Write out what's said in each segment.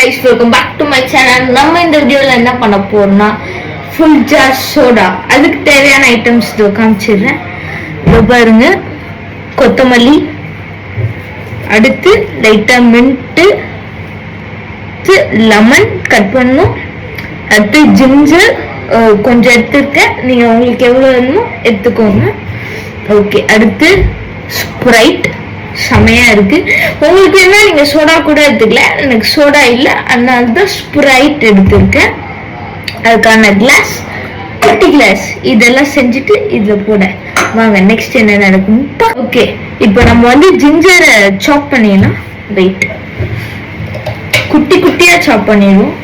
guys, welcome back to my channel. நம்ம இந்த வீடியோல என்ன பண்ண போறோம்னா full jar soda. அதுக்கு தேவையான ஐட்டம்ஸ் இதோ காமிச்சிடுறேன். இதோ பாருங்க, கொத்தமல்லி, அடுத்து லைட்டா மின்ட், லெமன் கட் பண்ணனும், அடுத்து ஜிஞ்சர் கொஞ்சம் எடுத்துருக்கேன், நீங்க உங்களுக்கு எவ்வளவு வேணுமோ எடுத்துக்கோங்க. ஓகே, அடுத்து ஸ்ப்ரைட் செமையா இருக்கு. உங்களுக்கு என்ன நீங்க சோடா கூட எடுத்துக்கல, எனக்கு சோடா இல்லை, அதனால தான் ஸ்ப்ரைட் எடுத்திருக்கேன். அதுக்கான கிளாஸ், குட்டி கிளாஸ், இதெல்லாம் செஞ்சுட்டு இதுல போட வாங்க. நெக்ஸ்ட் என்ன நடக்கும்? ஓகே, இப்போ நம்ம வந்து ஜிஞ்சரை சாப் பண்ணிடலாம். வெயிட், குட்டி குட்டியா சாப் பண்ணிடுவோம்.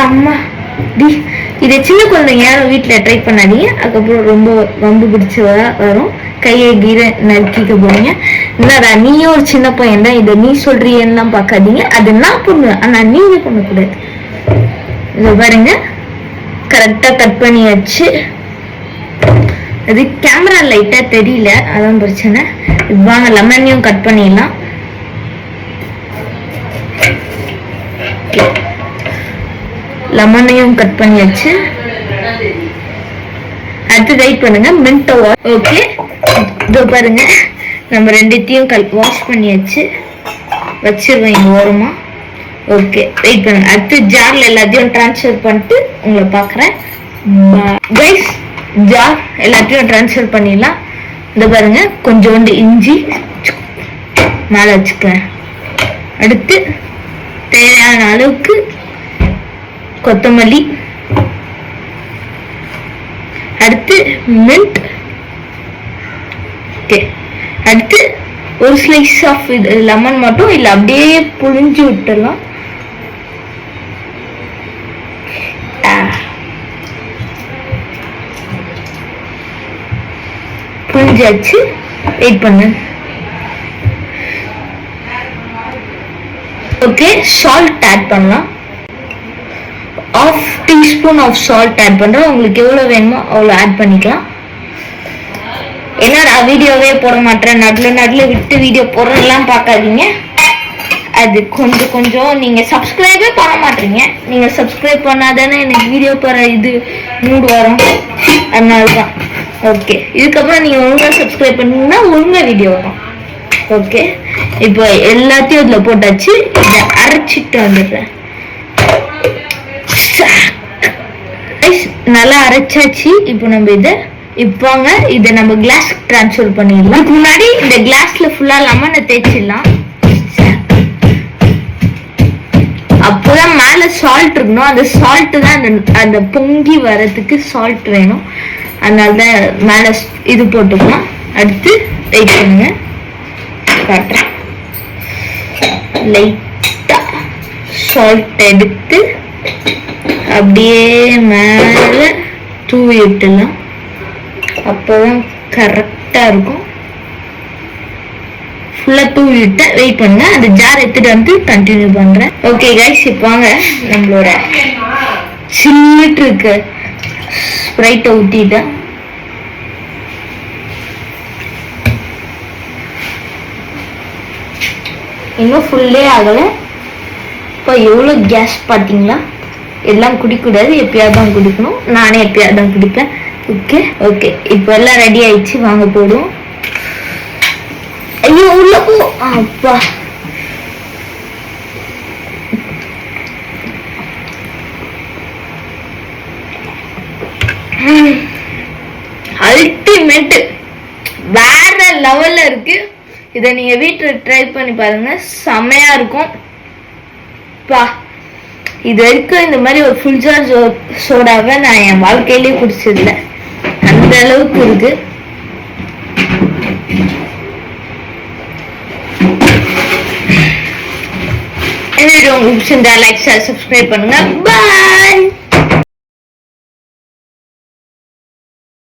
அம்மா டி, இதை சின்ன குழந்தைங்க யாரும் வீட்டில் ட்ரை பண்ணாதீங்க, அதுக்கப்புறம் ரொம்ப வம்பு பிடிச்சி வரும், கையை கீரை நறுக்கிக்க போறீங்க. என்னடா நீயும் ஒரு சின்ன பையன் தான், இதை நீ சொல்றியெல்லாம் பார்க்காதீங்க, அது நான் பண்ணுவேன், ஆனால் நீங்க பண்ணக்கூடாது. இதை பாருங்க, கரெக்டா கட் பண்ணியாச்சு. அது கேமரா லைட்டா தெரியல, அதான் பிரச்சனை. வாங்க லெமனையும் கட் பண்ணிடலாம். லெமனையும் கட் பண்ணியாச்சு. அடுத்து வெயிட் பண்ணுங்க, மின்ட். ஓகே, இதோ பாருங்க, நம்ம ரெண்டுத்தையும் வாஷ் பண்ணியாச்சு, வச்சிருவேன் ஓரமா. ஓகே, வெயிட் பண்ணுங்க. அடுத்து ஜார்ல எல்லாத்தையும் டிரான்ஸ்ஃபர் பண்ணிட்டு உங்களை பாக்குறேன். கைஸ், ஜார் எல்லாத்தையும் டிரான்ஸ்ஃபர் பண்ணிடலாம். இதோ பாருங்க, கொஞ்சோண்டு இஞ்சி மேல வச்சுக்கிறேன். அடுத்து தேவையான அளவுக்கு கொத்தமல்லி, அடுத்து மின்ட். ஓகே, அடுத்து ஒரு ஸ்லைஸ் ஆஃப் லெமன் மட்டும் இல்ல அப்படியே புழிஞ்சு விட்டுடலாம். புழிஞ்சாச்சு. வெயிட் பண்ணு. ஓகே, சால்ட் ஆட் பண்ணலாம். ½ டீஸ்பூன் ஆஃப் சால்ட் ஆட் பண்றோம். உங்களுக்கு எவ்வளவு வேணுமோ அவ்வளோ ஆட் பண்ணிக்கலாம். ஏன்னா வீடியோவே போட மாட்டேன், நடுல விட்டு வீடியோ போடுறதெல்லாம் பார்க்காதீங்க. அது கொஞ்சம் கொஞ்சம் நீங்க சப்ஸ்கிரைபே பண்ண மாட்டீங்க. நீங்க சப்ஸ்கிரைப் பண்ணாதானே எனக்கு வீடியோ போற இது மூடு வரும், அதனாலதான். ஓகே, இதுக்கப்புறம் நீங்க ஒழுங்கா சப்ஸ்கிரைப் பண்ணீங்கன்னா ஒழுங்கா வீடியோ வரும். ஓகே, இப்போ எல்லாத்தையும் இதுல போட்டாச்சு. இதை அரைச்சிட்டு வந்துடுறேன். நல்லா அரைச்சாச்சு. இப்போ நம்ம இதை நம்ம கிளாஸ் டிரான்ஸ்ஃபர் பண்ணிடலாம். அதுக்கு முன்னாடி இந்த கிளாஸ்ல ஃபுல்லா லெமனை தேய்ச்சிடலாம். அப்போதான் மேல சால்ட் இருக்கணும், அந்த சால்ட் தான் அந்த பொங்கி வரதுக்கு சால்ட் வேணும், அதனாலதான் மேல இது போட்டுக்கலாம். அடுத்து வெயிட் பண்ணுங்க, காட்டுறேன். லைட்டா சால்ட் எடுத்து அப்படியே மேல தூவி விட்டுலாம், அப்போதான் கரெக்டா இருக்கும். ஃபுல்லா தூவி விட்டு வெயிட் பண்ணுங்க. அந்த ஜார் எடுத்துட்டு வந்து கண்டினியூ பண்றேன். ஓகே கைஸ், இப்போ வாங்க நம்மளோட சில்லிட்டு இருக்க ஸ்ப்ரைட்டை ஊத்திட்டேன். இன்னும் ஃபுல்லே ஆகல. இப்போ எவ்வளவு கேஸ் பாத்தீங்களா? எல்லாம் குடிக்கூடாது, எப்பயாவது தான் குடிக்கணும். நானே எப்பயாவது தான் குடிப்பேன். ஓகே ஓகே, இப்போ எல்லாம் ரெடி ஆயிடுச்சு, வாங்க போடுவோம். ஐயோ உள்ள போ. அப்பா, அல்டிமேட், வேற லெவல்ல இருக்கு. இதை நீங்க வீட்டுல ட்ரை பண்ணி பாருங்க, செமையா இருக்கும். பா, இது வரைக்கும் இந்த மாதிரி ஒரு ஃபுல் ஜார் சோடாவை நான் என் வாழ்க்கையிலேயே குடிச்சதில்ல, அந்த அளவுக்கு இருக்கு. உங்களுக்கு லைக், ஷேர், சப்ஸ்கிரைப் பண்ணுங்க. பாய்.